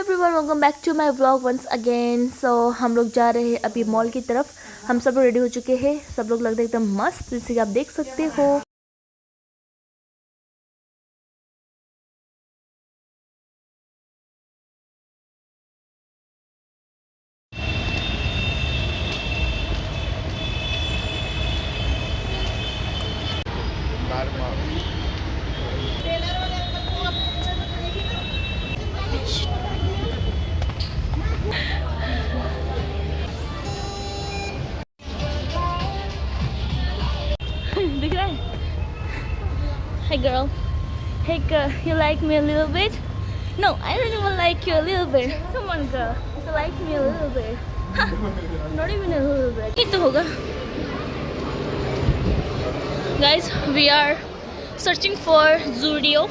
Everyone, welcome back to my vlog once again. So हम लोग जा रहे हैं अभी मॉल की तरफ। हम सब लोग रेडी हो चुके हैं, सब लोग लगते हैं एकदम मस्त, जैसे कि आप देख सकते हो। दिख रहा है? Hey girl, hey girl, you like me a little bit? No, I don't even like you a little bit. Come on girl, you like me a little bit. Not even a little bit. ये तो होगा. Guys, we are searching for Zudio.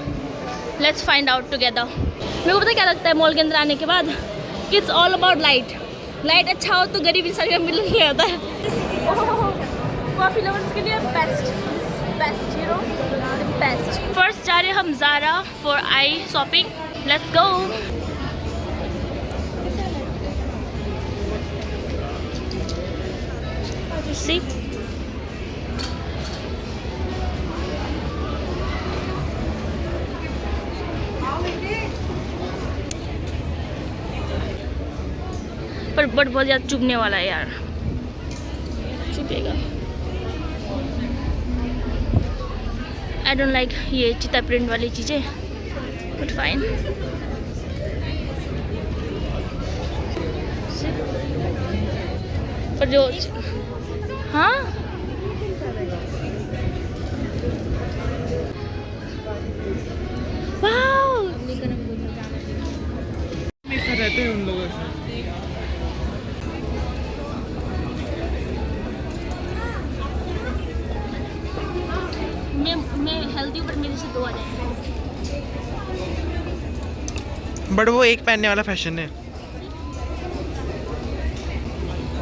Let's find out together. मेरे को पता क्या लगता है mall के अंदर आने के बाद कि it's all about light. Light अच्छा हो तो गरीब इंसान का मिल नहीं आता है. कॉफी लवर्स के लिए best you know best. First जा रहे हम Zara for eye shopping. Let's go. सी पर बट बहुत ज़्यादा चुभने वाला है यार. चुभेगा. आई डोंट लाइक ये चिता प्रिंट वाली चीज़ें, बट फाइन. पर जो हाँ वाओ रहते हैं उन लोगों से. मैं हेल्दी हूँ, पर मेरे से दो आ जाए. बट वो एक पहनने वाला फैशन है.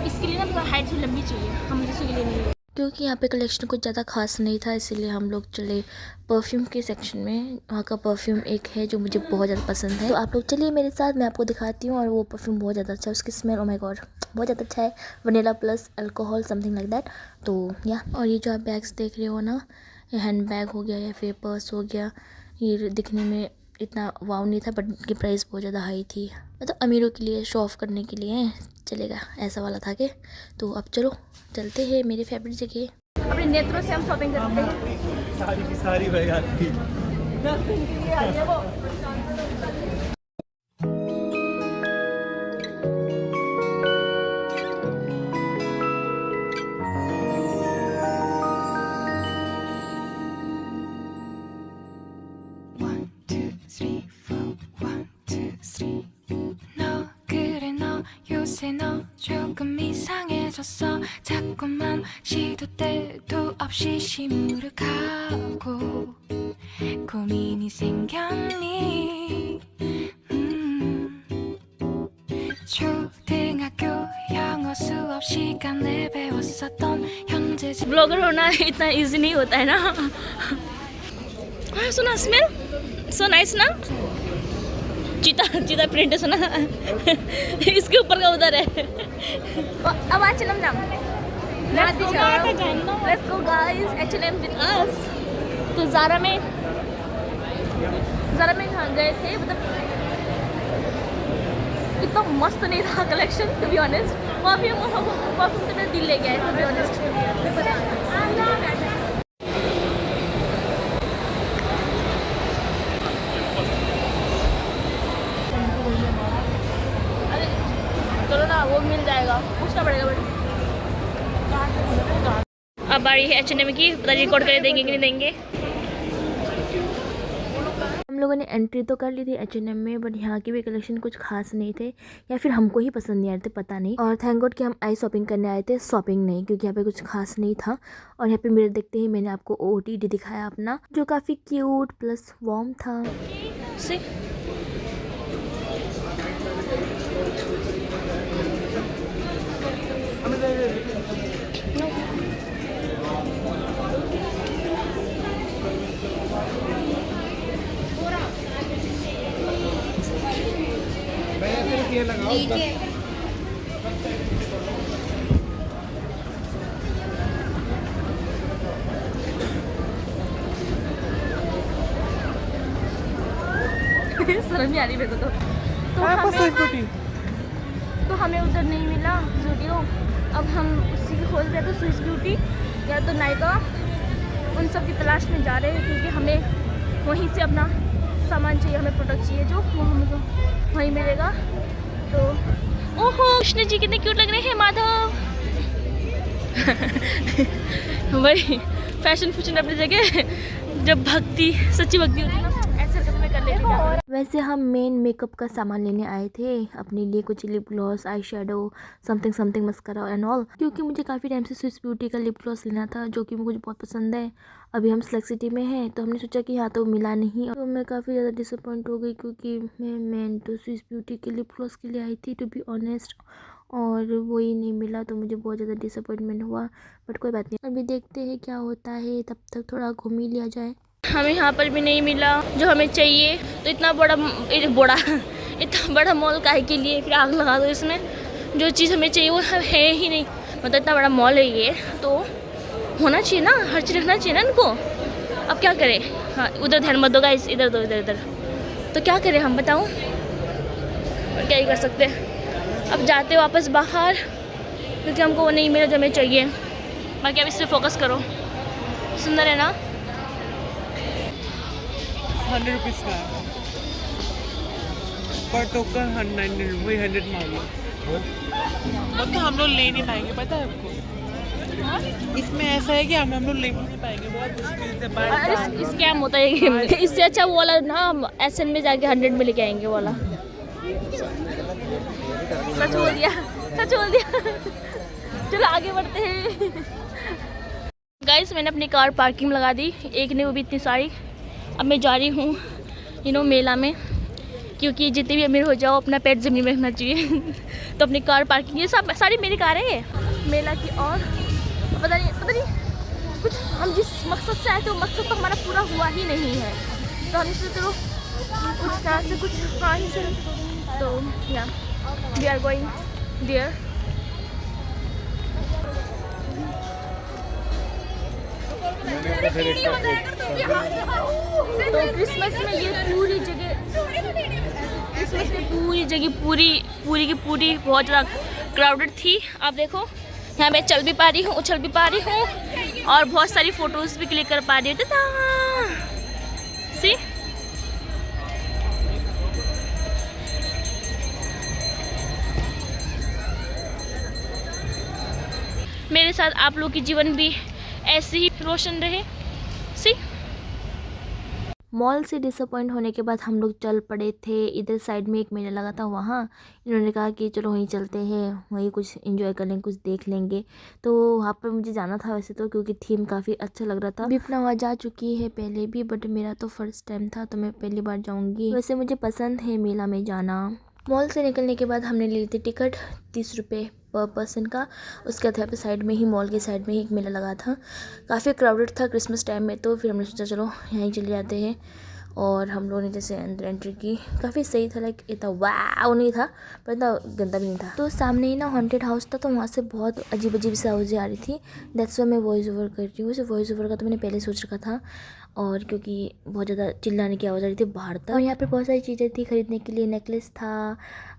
इसके लिए ना मतलब हाइट से लंबी चाहिए, हम जैसे के लिए नहीं. क्योंकि यहाँ पे कलेक्शन कुछ ज़्यादा खास नहीं था, इसीलिए हम लोग चले परफ्यूम के सेक्शन में. वहाँ का परफ्यूम एक है जो मुझे बहुत ज़्यादा पसंद है, तो आप लोग चलिए मेरे साथ, मैं आपको दिखाती हूँ. और वो परफ्यूम बहुत ज़्यादा अच्छा है, उसकी स्मेल ओ माय गॉड बहुत ज़्यादा अच्छा है. Vanilla plus alcohol something like that. तो या और ये जो आप बैग्स देख रहे हो ना, ये हैंड बैग हो गया या फिर पर्स हो गया. ये दिखने में इतना वाव नहीं था, बट इनकी प्राइस बहुत ज़्यादा हाई थी. मतलब अमीरों के लिए शो ऑफ करने के लिए चलेगा ऐसा वाला था कि. तो अब चलो चलते हैं मेरे फेवरेट जगह. अपने नेत्रों से हम शॉपिंग करते हैं. सारी की सारी बह जाती है. 10 दिन के लिए आ गया वो. 너 조금 이상해졌어. 자꾸만 시도 때도 없이 시무룩하고 고민이 생겼니. 초등학교 영어 수업 시간에 배웠었던 현재. ब्लॉगर होना इतना इजी नहीं होता है ना. हाँ सुना, स्मेल सो नाइस ना. चीता प्रिंट सुना. इसके ऊपर का उधर है. अब आज चलम नाम. Let's go guys, H&M with us. तो ज़ारा में हाँ गए थे. मतलब इतना मस्त नहीं था collection to be honest. Perfume तो मेरा दिल ले गया है टू बी ऑनेस्ट. चलो ना, वो मिल जाएगा, पूछना पड़ेगा. बट अब बारी है H&M की. पता नहीं रिकॉर्ड कर देंगे कि नहीं देंगे. हम लोगों ने एंट्री तो कर ली थी H&M में, बट यहाँ की भी कलेक्शन कुछ खास नहीं थे, या फिर हमको ही पसंद नहीं आ रहे थे, पता नहीं. और थैंक गॉड कि हम आई शॉपिंग करने आए थे, शॉपिंग नहीं, क्योंकि यहाँ पे कुछ खास नहीं था. और यहाँ पे मेरे देखते ही मैंने आपको OOTD दिखाया अपना, जो काफ़ी क्यूट प्लस वार्म था. ये लगाओ शर्म नहीं आ रही मेरे को तो तो हमें उधर नहीं मिला ज़ूडियो। अब हम उसी की खोज रहे थे, स्विस ब्यूटी या तो नायका, उन सब की तलाश में जा रहे हैं क्योंकि हमें वहीं से अपना सामान चाहिए, हमें प्रोडक्ट चाहिए जो वो हमको वहीं मिलेगा। तो ओहो कृष्ण जी कितने क्यूट लग रहे हैं माधव। वही फैशन फूशन अपनी जगह, जब भक्ति सच्ची भक्ति होती है ना ऐसे हरकत में कर लेती है। वैसे हम मेन मेकअप का सामान लेने आए थे अपने लिए, कुछ lip gloss, eye shadow, something something mascara and all, क्योंकि मुझे काफ़ी टाइम से स्विस ब्यूटी का लिप ग्लॉस लेना था जो कि मुझे बहुत पसंद है। अभी हम सेलेक्ट सिटी में हैं तो हमने सोचा कि यहाँ तो मिला नहीं, तो मैं काफ़ी ज़्यादा डिसअपॉइंट हो गई क्योंकि मैं तो स्विस ब्यूटी के लिप ग्लॉस के लिए आई थी टू बी ऑनेस्ट, और वही नहीं मिला तो मुझे बहुत ज़्यादा डिसअपॉइंटमेंट हुआ। बट कोई बात नहीं, अभी देखते हैं क्या होता है, तब तक थोड़ा घूम ही लिया जाए। हमें यहाँ पर भी नहीं मिला जो हमें चाहिए, तो इतना बड़ा मॉल काहे के लिए, फिर आग लगा दो इसमें, जो चीज़ हमें चाहिए वो है ही नहीं। मतलब इतना बड़ा मॉल है ये, तो होना चाहिए ना, हर चीज़ रखना चाहिए ना इनको। अब क्या करें, हाँ उधर ध्यान मत दो गाइस, इधर दो इधर, तो क्या करें हम बताओ, और क्या ही कर सकते हैं। अब जाते वापस बाहर क्योंकि हमको वो नहीं मिला जो हमें चाहिए। बाकी अब इस पर फोकस करो, सुंदर है ना। 100 रुपीज़ का है पर टोकन 100 वही 100 मान लो। मतलब हम लोग ले नहीं पाएंगे, पता है आपको। इसमें ऐसा है कि हम लोग ले नहीं पाएंगे, बहुत मुश्किल से बाय। स्कैम होता है ये। इससे अच्छा वो वाला ना एसएन में जाके 100 में लेके आएंगे वाला। सच बोल दिया, सच बोल दिया। चलो आगे बढ़ते हैं। गाइस मैंने अपनी कार पार्किंग में लगा दी, एक ने वो भी इतनी सारी। अब मैं जा रही हूँ मेला में, क्योंकि जितने भी अमीर हो जाओ अपना पैर ज़मीन में रखना चाहिए। तो अपनी कार पार्किंग, ये सब सारी मेरी कारें हैं मेला की। और पता नहीं कुछ हम जिस मकसद से आए थे वो मकसद तो हमारा पूरा हुआ ही नहीं है, तो हम इससे चलो उस तरह से कुछ हाँ ही से, तो या वी आर गोइंग देयर। तो क्रिसमस में ये पूरी जगह पूरी की पूरी बहुत ज़्यादा क्राउडेड थी। आप देखो यहाँ मैं चल भी पा रही हूँ, उछल भी पा रही हूँ और बहुत सारी फ़ोटोज़ भी क्लिक कर पा रही हूँ। सी मेरे साथ आप लोग की जीवन भी ऐसे ही रोशन रहे। सी मॉल से डिसअपॉइंट होने के बाद हम लोग चल पड़े थे, इधर साइड में एक मेला लगा था, वहाँ इन्होंने कहा कि चलो वहीं चलते हैं, वहीं कुछ एंजॉय कर लेंगे, कुछ देख लेंगे। तो वहाँ पर मुझे जाना था वैसे तो, क्योंकि थीम काफ़ी अच्छा लग रहा था। बिपना वहाँ जा चुकी है पहले भी, बट मेरा तो फर्स्ट टाइम था तो मैं पहली बार जाऊँगी। वैसे मुझे पसंद है मेला में जाना। मॉल से निकलने के बाद हमने ली थी टिकट 30 रुपये पर पर्सन का। उसके बाद यहाँ पे साइड में ही, मॉल के साइड में ही एक मेला लगा था, काफ़ी क्राउडेड था क्रिसमस टाइम में, तो फिर हमने सोचा चलो यहीं चले जाते हैं। और हम लोगों ने जैसे अंदर एंट्री की, काफ़ी सही था, लाइक इतना वाव नहीं था पर इतना गंदा भी नहीं था। तो सामने ही ना हॉन्टेड हाउस था, तो वहाँ से बहुत अजीब अजीब सी आवाज़ें आ रही थी, दैट्स वाई मैं वॉइस ओवर कर रही हूँ। वैसे वॉइस ओवर का तो मैंने पहले सोच रखा था, और क्योंकि बहुत ज़्यादा चिल्लाने की आवाज़ आ रही थी बाहर तक। और यहाँ पे बहुत सारी चीज़ें थी खरीदने के लिए, नेकलेस था,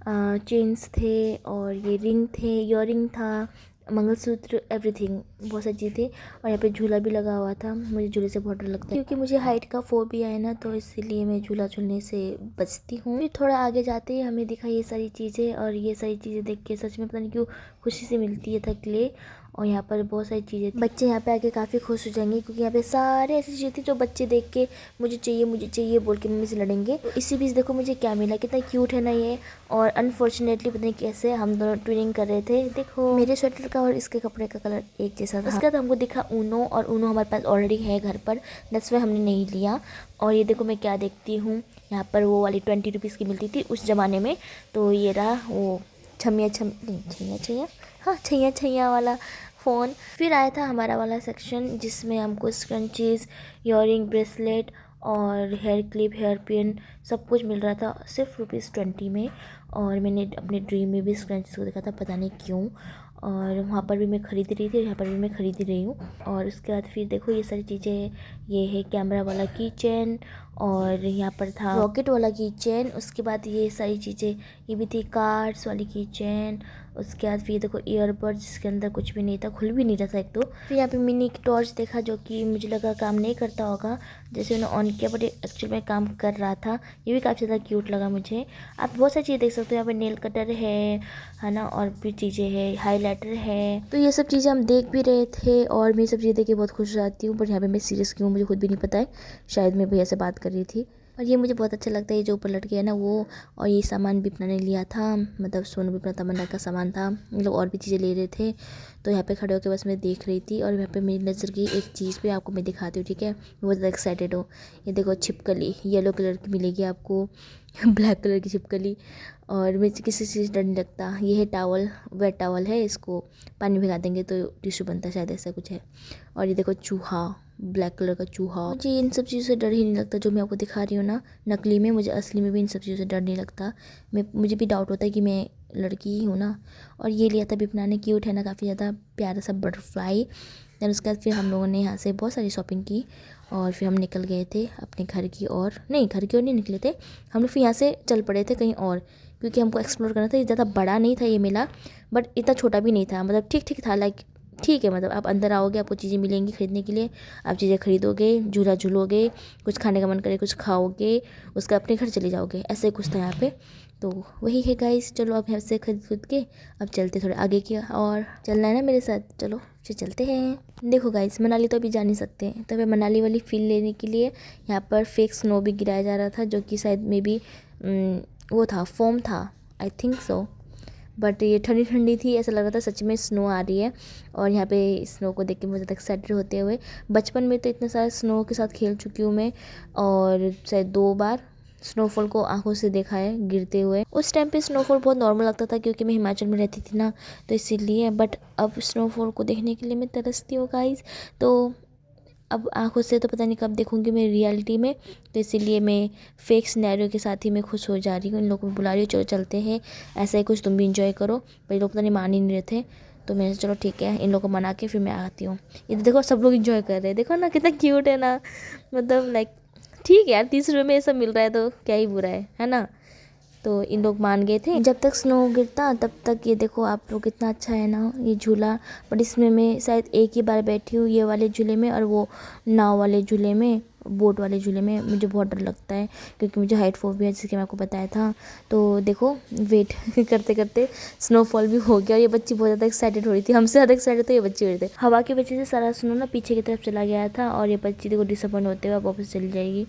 चेन्स थे, और ये रिंग थे, ईयरिंग था, मंगलसूत्र, एवरीथिंग, बहुत सारी चीज़ें थी। और यहाँ पे झूला भी लगा हुआ था। मुझे झूले से बहुत डर लगता है क्योंकि मुझे हाइट का फोबिया है ना, तो इसीलिए मैं झूला झूलने से बचती हूँ। फिर थोड़ा आगे जाते ही हमें दिखा ये सारी चीज़ें, और ये सारी चीज़ें देख के सच में पता नहीं क्यों खुशी से मिलती है थक ले। और यहाँ पर बहुत सारी चीज़ें, बच्चे यहाँ पे आके काफ़ी खुश हो जाएंगे क्योंकि यहाँ पे सारे ऐसी चीज़ें थी जो बच्चे देख के मुझे चाहिए बोल के मम्मी से लड़ेंगे। तो इसी बीच देखो मुझे क्या मिला, कितना क्यूट है ना ये। और अनफॉर्चुनेटली पता नहीं कैसे हम दोनों ट्विनिंग कर रहे थे। देखो मेरे स्वेटर का और इसके कपड़े का कलर एक जैसा था। उसके बाद हमको दिखा ऊनो, और ऊनो हमारे पास ऑलरेडी है घर पर, दैट्स वाई हमने नहीं लिया। और ये देखो मैं क्या देखती हूँ, यहाँ पर वो वाली 20 रुपीज़ की मिलती थी उस ज़माने में, तो ये रहा वो छैया वाला फ़ोन। फिर आया था हमारा वाला सेक्शन जिसमें हमको स्क्रंचीज़, ईयरिंग, ब्रेसलेट और हेयर क्लिप, हेयर पिन सब कुछ मिल रहा था सिर्फ ₹20 में। और मैंने अपने ड्रीम में भी स्क्रंचीज़ को देखा था, पता नहीं क्यों। और वहाँ पर भी मैं ख़रीद रही थी, यहाँ पर भी मैं ख़रीद रही हूँ। और उसके बाद फिर देखो ये सारी चीज़ें हैं। ये है कैमरा वाला की चेन, और यहाँ पर था रॉकेट वाला की चेन। उसके बाद ये सारी चीज़ें ये भी थी, कार्ड्स वाली की चेन। उसके बाद फिर देखो ईयरबड्स, जिसके अंदर कुछ भी नहीं था, खुल भी नहीं रहा था एक तो। फिर यहाँ पे मिनी टॉर्च देखा, जो कि मुझे लगा काम नहीं करता होगा, जैसे उन्होंने ऑन किया, बट एक्चुअल में काम कर रहा था। ये भी काफ़ी ज़्यादा क्यूट लगा मुझे। आप बहुत सारी चीज़ें देख सकते हो, यहाँ पे नेल कटर है ना, और भी चीज़ें हैं, हाईलाइटर है। तो ये सब चीज़ें हम देख भी रहे थे, और मैं सब चीज़ें देख के बहुत खुश हो जाती हूँ। बट यहाँ पे मैं सीरियस क्यों, मुझे खुद भी नहीं पता है। शायद मैं भैया से बात कर रही थी। और ये मुझे बहुत अच्छा लगता है, ये जो ऊपर लटके है ना वो। और ये सामान विपना ने लिया था, मतलब सोनू विपना तमन्ना का सामान था। हम लोग और भी चीज़ें ले रहे थे, तो यहाँ पे खड़े होकर बस मैं देख रही थी। और यहाँ पे मेरी नज़र गई एक चीज़ पे, आपको मैं दिखाती हूँ, ठीक है। बहुत ज़्यादा एक्साइटेड हो। ये देखो छिपकली, येलो कलर की मिलेगी आपको, ब्लैक कलर की छिपकली। और मुझे किसी चीज़ से डर नहीं लगता। ये है टावल, वेट टावल है, इसको पानी भिगा देंगे तो टिश्यू बनता है, शायद ऐसा कुछ है। और ये देखो चूहा, ब्लैक कलर का चूहा। मुझे इन सब चीज़ों से डर ही नहीं लगता, जो मैं आपको दिखा रही हूँ ना नकली में। मुझे असली में भी इन सब चीज़ों से डर नहीं लगता। मुझे भी डाउट होता है कि मैं लड़की ही हूँ ना। और ये लिया था विपना ने, क्यूट है ना, काफ़ी ज़्यादा प्यारा सा बटरफ्लाई। दैन उसके बाद फिर हम लोगों ने यहाँ से बहुत सारी शॉपिंग की, और फिर हम निकल गए थे अपने घर की ओर। नहीं, घर की ओर नहीं निकले थे हम लोग, फिर यहाँ से चल पड़े थे कहीं और, क्योंकि हमको एक्सप्लोर करना था। ये ज़्यादा बड़ा नहीं था ये मेला, बट इतना छोटा भी नहीं था, मतलब ठीक ठीक था। लाइक ठीक है, मतलब आप अंदर आओगे, आपको चीज़ें मिलेंगी खरीदने के लिए, आप चीज़ें खरीदोगे, झूला झूलोगे, कुछ खाने का मन करे कुछ खाओगे, उसका अपने घर चले जाओगे, ऐसे कुछ था यहाँ पे। तो वही है गाइस। चलो अब यहाँ से खरीद के अब चलते थोड़े आगे की, और चलना है ना मेरे साथ, चलो फिर चलते हैं। देखो गाइस, मनाली तो अभी जा नहीं सकते, तो हमें मनाली वाली फील लेने के लिए यहाँ पर फेक स्नो भी गिराया जा रहा था, जो कि शायद मे बी वो था, फोम था, आई थिंक सो। बट ये ठंडी ठंडी थी, ऐसा लग रहा था सच में स्नो आ रही है। और यहाँ पे स्नो को देख के मुझे एक्साइटेड होते हुए, बचपन में तो इतना सारा स्नो के साथ खेल चुकी हूँ मैं, और शायद 2 बार स्नोफॉल को आंखों से देखा है गिरते हुए। उस टाइम पे स्नोफॉल बहुत नॉर्मल लगता था, क्योंकि मैं हिमाचल में रहती थी ना, तो इसीलिए। बट अब स्नोफॉल को देखने के लिए मैं तरसती हूँ गाइस। तो अब आंखों से तो पता नहीं कब देखूंगी मैं रियलिटी में, तो इसीलिए मैं फेक सिनेरियो के साथ ही मैं खुश हो जा रही हूँ। इन लोगों को बुला रही हूँ, चलो चलते हैं, ऐसा ही कुछ तुम भी इंजॉय करो। पर ये लोग पता नहीं मान ही नहीं रहे थे, तो मैंने चलो ठीक है, इन लोगों को मना के फिर मैं आती हूँ। ये देखो सब लोग इंजॉय कर रहे हैं, देखो ना कितना क्यूट है ना, मतलब लाइक ठीक है यार, 30 रुपये में ये सब मिल रहा है तो क्या ही बुरा है ना। तो इन लोग मान गए थे। जब तक स्नो गिरता तब तक ये देखो आप लोग, कितना अच्छा है ना ये झूला। बट इसमें मैं शायद एक ही बार बैठी हूँ, ये वाले झूले में, और वो नाव वाले झूले में, बोट वाले झूले में मुझे बहुत डर लगता है, क्योंकि मुझे हाइट फोबिया है, जिसके मैं आपको बताया था। तो देखो वेट करते करते स्नोफॉल भी हो गया, और ये बच्ची बहुत ज़्यादा एक्साइटेड हो रही थी, हमसे ज़्यादा एक्साइटेड तो ये बच्चे हो रहे थे। हवा की वजह से सारा स्नो ना पीछे की तरफ चला गया था, और ये बच्ची देखो डिसअपॉइंट होते हुए वापस चली जाएगी।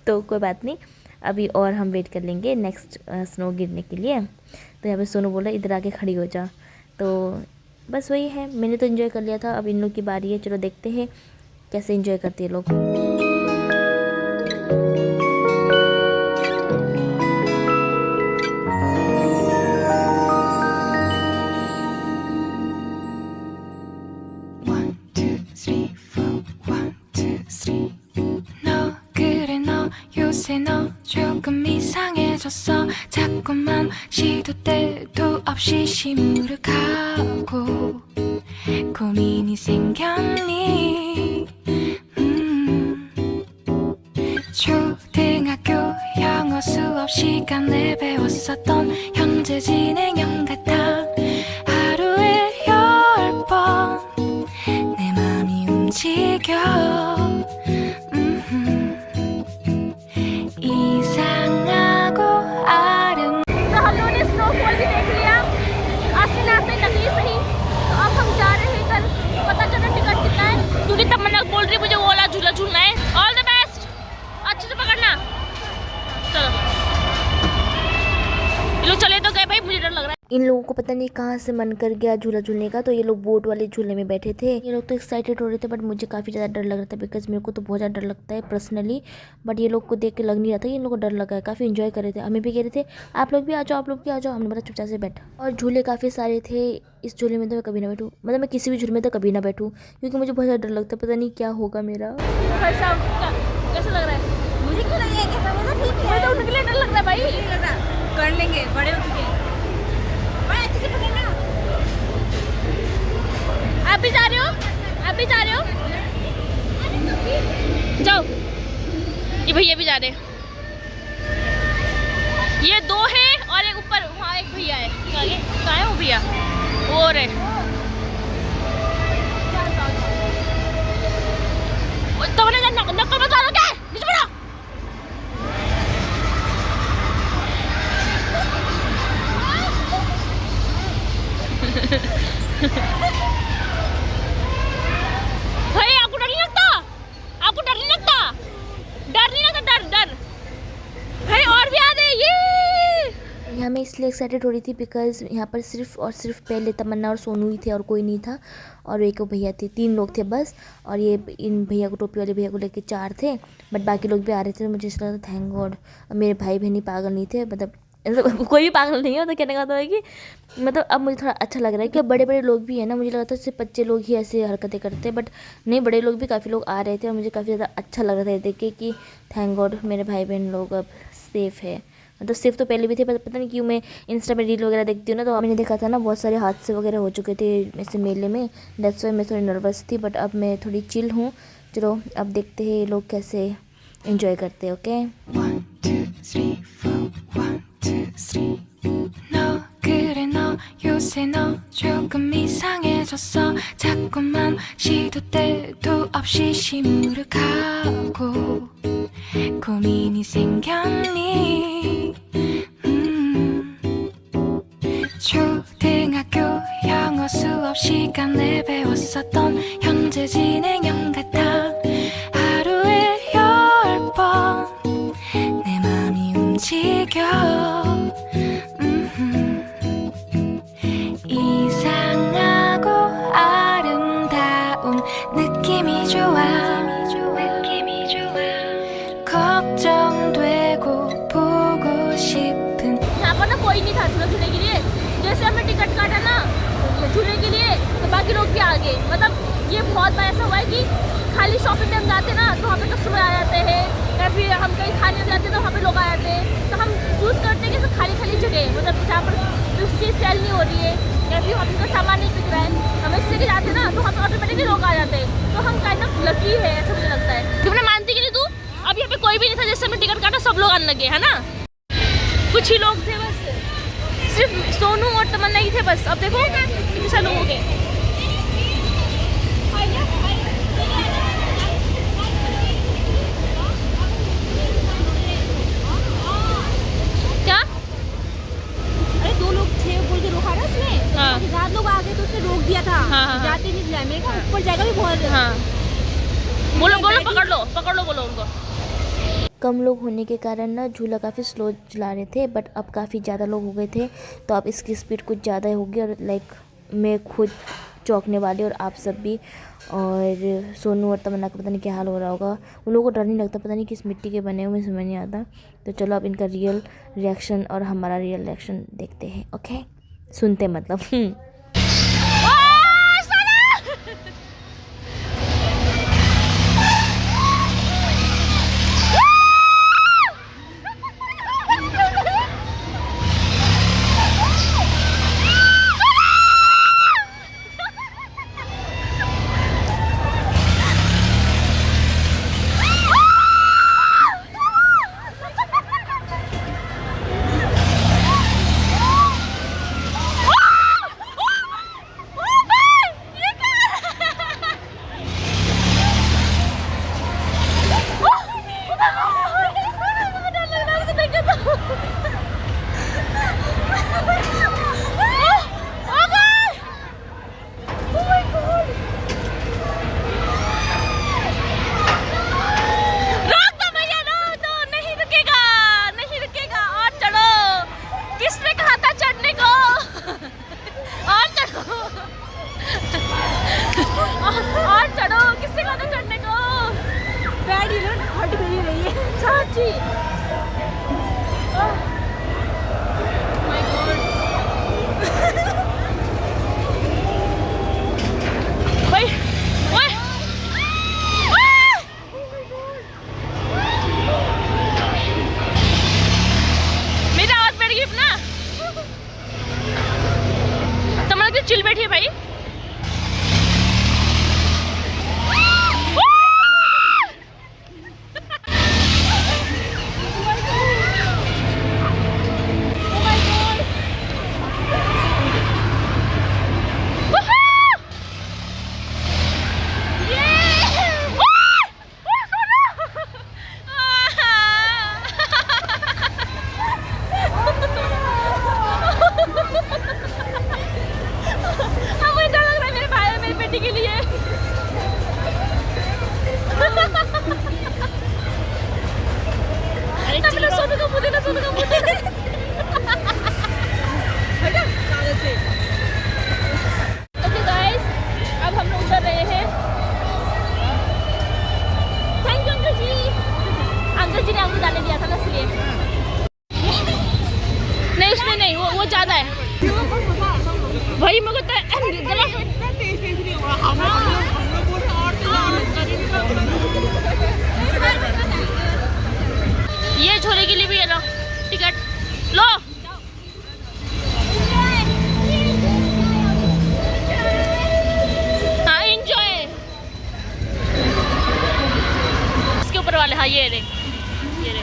तो कोई बात नहीं, अभी और हम वेट कर लेंगे नेक्स्ट स्नो गिरने के लिए। तो यहाँ पे सोनू बोला इधर आके खड़ी हो जा, तो बस वही है। मैंने तो एंजॉय कर लिया था, अब इन लोग की बारी है, चलो देखते हैं कैसे एंजॉय करते हैं लोग। 요새 너 조금 이상해졌어 자꾸만 시도 때도 없이 시무룩하고 고민이 생겼니 초등학교 영어 수업 시간에 배웠었던 현재 진행형 같아 하루에 10번 내 맘이 움직여 क्योंकि तमन्ना बोल रही मुझे वो वाला झूला झूलना है। ऑल द बेस्ट, अच्छे से पकड़ना। चलो ये लोग चले तो गए भाई, मुझे डर लग रहा है। इन लोगों को पता नहीं कहाँ से मन कर गया झूला झूलने का, तो ये लोग बोट वाले झूले में बैठे थे। ये लोग तो एक्साइटेड हो रहे थे, बट मुझे काफ़ी ज़्यादा डर लग रहा था, बिकॉज मेरे को तो बहुत ज़्यादा डर लगता है पर्सनली। बट ये लोग को देख के लग नहीं रहा था, इन लोगों को डर लगा है। काफ़ी इन्जॉय कर रहे थे, हमें भी कह रहे थे आप लोग भी आ जाओ, आप लोग भी आ जाओ। हमने बोला चुपचाप से बैठा। और झूले काफ़ी सारे थे, इस झूले में तो मैं कभी ना बैठूँ, मतलब मैं किसी भी झूले में तो कभी ना बैठूँ, क्योंकि मुझे बहुत ज़्यादा डर लगता है, पता नहीं क्या होगा मेरा। कैसा लग रहा है? मुझे क्यों लग रहा है कैसा, मतलब ठीक है, मुझे तो उनके लिए डर लग रहा है भाई। नहीं लग रहा, कर लेंगे, बड़े हो चुके हैं। बड़े अच्छे से पकड़ना। आप भी जा रहे हो? आप भी जा रहे हो? जाओ। ये भैया भी जा रहे हैं। ये दो है और एक ऊपर वहाँ एक भैया है। कहाँ है वो भैया? वो और है। तो नक्कल बता दो क्या? नीचे बढ़ो। भाई आपको डर नहीं लगता? आपको डर नहीं लगता? डर नहीं लगता? डर भाई और भी आ गए ये। यहाँ मैं इसलिए एक्साइटेड हो रही थी बिकॉज यहाँ पर सिर्फ और सिर्फ पहले तमन्ना और सोनू ही थे और कोई नहीं था, और एक भैया थे, 3 लोग थे बस। और ये इन भैया को, टोपी वाले भैया को लेके 4 थे, बट बाकी लोग भी आ रहे थे। तो मुझे इसलिए लगा थैंक गॉड मेरे भाई बहन पागल नहीं थे, मतलब कोई भी पागल नहीं होता। कहने का तो है कि मतलब अब मुझे थोड़ा अच्छा लग रहा है कि अब बड़े बड़े लोग भी हैं ना। मुझे लगा था सिर्फ बच्चे लोग ही ऐसे हरकतें करते हैं, बट नहीं, बड़े लोग भी काफ़ी लोग आ रहे थे और मुझे काफ़ी ज़्यादा अच्छा लग रहा था ये देख के कि थैंक गॉड मेरे भाई बहन लोग अब सेफ़ है। मतलब सेफ तो पहले भी थे, पता नहीं क्यों मैं इंस्टा में रील वगैरह देखती हूँ ना, तो मैंने देखा था ना बहुत सारे हादसे वगैरह हो चुके थे ऐसे मेले में, दैट्स वाई मैं थोड़ी नर्वस थी। बट अब मैं थोड़ी चिल हूँ। चलो अब देखते हैं ये लोग कैसे एंजॉय करते हैं। ओके 1, 2, 3, 4 1, 2, 3 너 그래 너 요새 너 조금 이상해졌어 자꾸만 시도 때도 없이 시무룩하고 고민이 생겼니 초등학교 영어 수업 시간에 배웠었던 현재 진행형 같아 하루에 10번 내 맘이 움직여 이상하고 아름다운 느낌이 좋아 걱정되고 보고 싶은 यहाँ पर ना कोई नहीं था झूला झूलने के लिए। जैसे हमने टिकट काटा ना झूलने के लिए, तो बाकी लोग भी आ गए। मतलब ये बहुत बार ऐसा हुआ है कि खाली शॉपिंग टाइम जाते ना तो वहाँ पे कस्टमर आ जाते हैं, या फिर हम कहीं खाने जाते हैं तो वहाँ पे लोग आ जाते हैं। तो हम चूज़ करते हैं कि तो खाली जगह, मतलब जहाँ पर उसकी सेल नहीं हो रही है या फिर हम का सामान नहीं बिक रहा है, हम इसलिए जाते ना तो वहाँ पर ऑटोमेटिकली लोग आ जाते हैं। तो हम काइंड ऑफ लकी है ऐसा मुझे लगता है। तुमने मानती कि नहीं तू? अब यहाँ पे कोई भी नहीं था, जैसे हमने टिकट काटा सब लोग आने लगे है ना, कुछ ही लोग थे बस, सिर्फ सोनू और तमन्ना ही थे बस। अब देखो कितने सारे लोग हो गए। क्या? अरे 2 लोग थे बोल के रोका ना उसने, हाँ। 7 लोग आ गए तो उसने रोक दिया था। हाँ। जाते नहीं दिया, मैं कहा ऊपर जाएगा भी बहुत। हाँ बोलो पकड़ लो बोलो उनको। कम लोग होने के कारण ना झूला काफ़ी स्लो चला रहे थे, बट अब काफ़ी ज़्यादा लोग हो गए थे तो अब इसकी स्पीड कुछ ज़्यादा होगी और लाइक मैं खुद चौंकने वाली और आप सब भी। और सोनू और तमन्ना का पता नहीं क्या हाल हो रहा होगा, उन लोगों को डर नहीं लगता, पता नहीं किस मिट्टी के बने हुए समझ नहीं आता। तो चलो अब इनका रियल रिएक्शन और हमारा रियल रिएक्शन देखते हैं। ओके सुनते मतलब चिल बैठिए भाई। के लिए सोनू का मुंह देना, सोनू का मुंह देना। ओके गाइस, अब हम लोग उतर रहे हैं। Thank you uncle ji. Uncle ji ने हमको जाने दिया था ना, इसलिए। नहीं उसमें नहीं, वो ज्यादा है भाई। मेरे को ये झोले के लिए भी है लो टिकट लो। हाँ एंजॉय। इसके ऊपर वाले, हाँ ये रे, ये रे।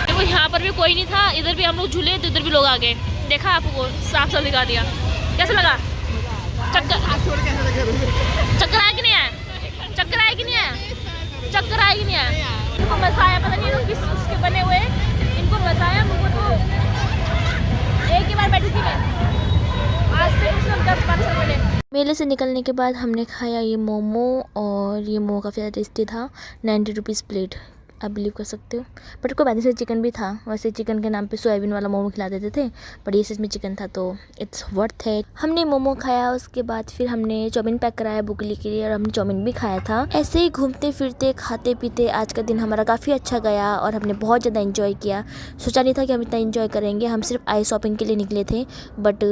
देखो यहाँ पर भी कोई नहीं था, इधर भी हम लोग झूले तो इधर भी लोग आ गए। देखा आपको, साफ साफ दिखा दिया। कैसा लगा? चक्कर आया कि नहीं आया? चक्कर आया कि नहीं आया? चक्कर आया कि नहीं आया? इनको मजा आया, पता नहीं लोग किस उसके बने हुए, इनको मजा आया। मुझको तो एक ही बार बैठी थी मैं, आज से 10-12 साल पहले। मेले से निकलने के बाद हमने खाया ये मोमो, और ये मोमो काफ़ी ज़्यादा टेस्टी था। 90 रुपीज़ प्लेट, आप बिलीव कर सकते हो। बट कोई बात नहीं, चिकन भी था। वैसे चिकन के नाम पे सोयाबीन वाला मोमो खिला देते थे, बट ये सच में चिकन था, तो इट्स वर्थ है। हमने मोमो खाया, उसके बाद फिर हमने चाउमीन पैक कराया बुकली के लिए, और हमने चाउमीन भी खाया था। ऐसे ही घूमते फिरते खाते पीते आज का दिन हमारा काफ़ी अच्छा गया, और हमने बहुत ज़्यादा इन्जॉय किया। सोचा नहीं था कि हम इतना इन्जॉय करेंगे। हम सिर्फ आई शॉपिंग के लिए निकले थे, बट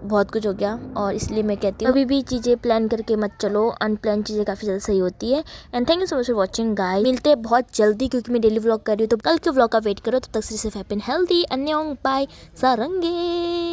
बहुत कुछ हो गया, और इसलिए मैं कहती हूँ अभी भी चीज़ें प्लान करके मत चलो। अनप्लान चीज़ें काफ़ी ज़्यादा सही होती है। And thank you so much for watching guys. मिलते हैं बहुत जल्दी, क्योंकि मैं डेली व्लॉग कर रही हूँ, तो कल के व्लॉग का वेट करो। तब तक सिर्फ हैप्पी एंड हेल्दी। अन्योंग बाय सारंगे।